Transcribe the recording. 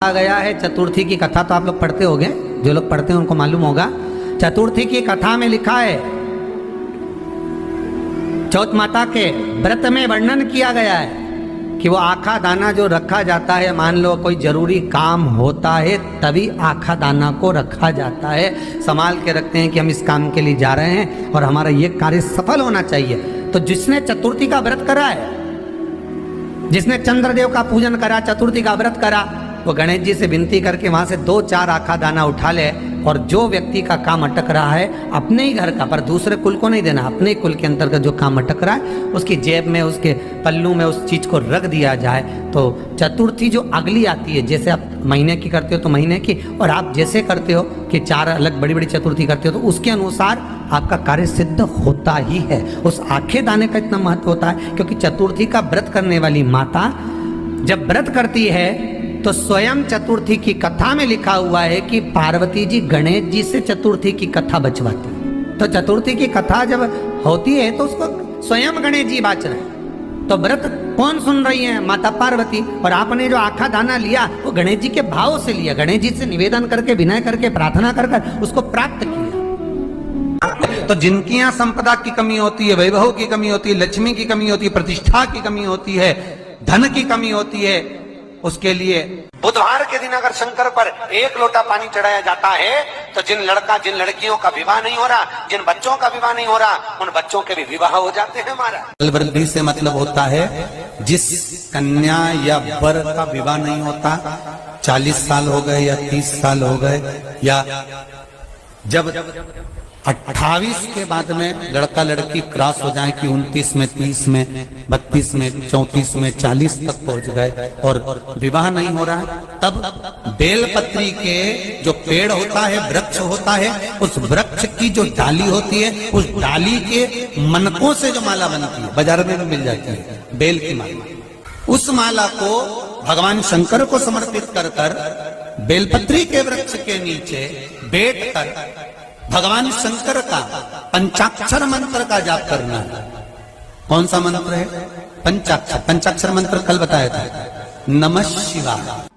आ गया है चतुर्थी की कथा। तो आप लोग पढ़ते होंगे, जो लोग पढ़ते हैं उनको मालूम होगा। चतुर्थी की कथा में लिखा है, चौथ माता के व्रत में वर्णन किया गया है कि वो आखा दाना जो रखा जाता है, मान लो कोई जरूरी काम होता है तभी आखा दाना को रखा जाता है, संभाल के रखते हैं कि हम इस काम के लिए जा रहे हैं और हमारा ये कार्य सफल होना चाहिए। तो जिसने चतुर्थी का व्रत करा है, जिसने चंद्रदेव का पूजन करा, चतुर्थी का व्रत करा, वो गणेश जी से विनती करके वहां से 2-4 आखा दाना उठा ले और जो व्यक्ति का काम अटक रहा है अपने ही घर का, पर दूसरे कुल को नहीं देना, अपने ही कुल के अंतर्गत जो काम अटक रहा है उसकी जेब में, उसके पल्लू में उस चीज को रख दिया जाए। तो चतुर्थी जो अगली आती है, जैसे आप महीने की करते हो तो महीने की, और आप जैसे करते हो कि 4 अलग बड़ी बड़ी चतुर्थी करते हो तो उसके अनुसार आपका कार्य सिद्ध होता ही है। उस आखे दाने का इतना महत्व होता है क्योंकि चतुर्थी का व्रत करने वाली माता जब व्रत करती है तो स्वयं चतुर्थी की कथा में लिखा हुआ है कि पार्वती जी गणेश जी से चतुर्थी की कथा बचवाती। तो चतुर्थी की कथा जब होती है तो उसको स्वयं गणेश जी बाच रहे हैं। तो व्रत कौन सुन रही है? माता पार्वती। और आपने जो आखा दाना लिया वो गणेश जी के भाव से लिया, गणेश जी से निवेदन करके, विनय करके, प्रार्थना कर उसको प्राप्त किया। तो जिनकी यहाँ संपदा की कमी होती है, वैभव की कमी होती है, लक्ष्मी की कमी होती है, प्रतिष्ठा की कमी होती है, धन की कमी होती है, उसके लिए बुधवार के दिन अगर शंकर पर 1 लोटा पानी चढ़ाया जाता है तो जिन लड़कियों का विवाह नहीं हो रहा, जिन बच्चों का विवाह नहीं हो रहा, उन बच्चों के भी विवाह हो जाते हैं। हमारा वृद्धि से मतलब होता है जिस कन्या या वर का विवाह नहीं होता, 40 साल हो गए या 30 साल हो गए, या जब 28 के बाद में लड़का लड़की क्रॉस हो जाए कि 29 में, 30 में, 32 में, 34 में, 40 तक पहुंच गए और विवाह नहीं हो रहा है, तब बेलपत्री के जो पेड़ होता है, वृक्ष होता है, उस वृक्ष की जो डाली होती है, उस डाली के मनकों से जो माला बनती है, बाजार में भी मिल जाती है बेल की माला, उस माला को भगवान शंकर को समर्पित कर कर बेलपत्री के वृक्ष के नीचे बैठ कर भगवान शंकर का पंचाक्षर मंत्र का जाप करना है। कौन सा मंत्र है? पंचाक्षर। पंचाक्षर मंत्र कल बताया था, नमः शिवाय।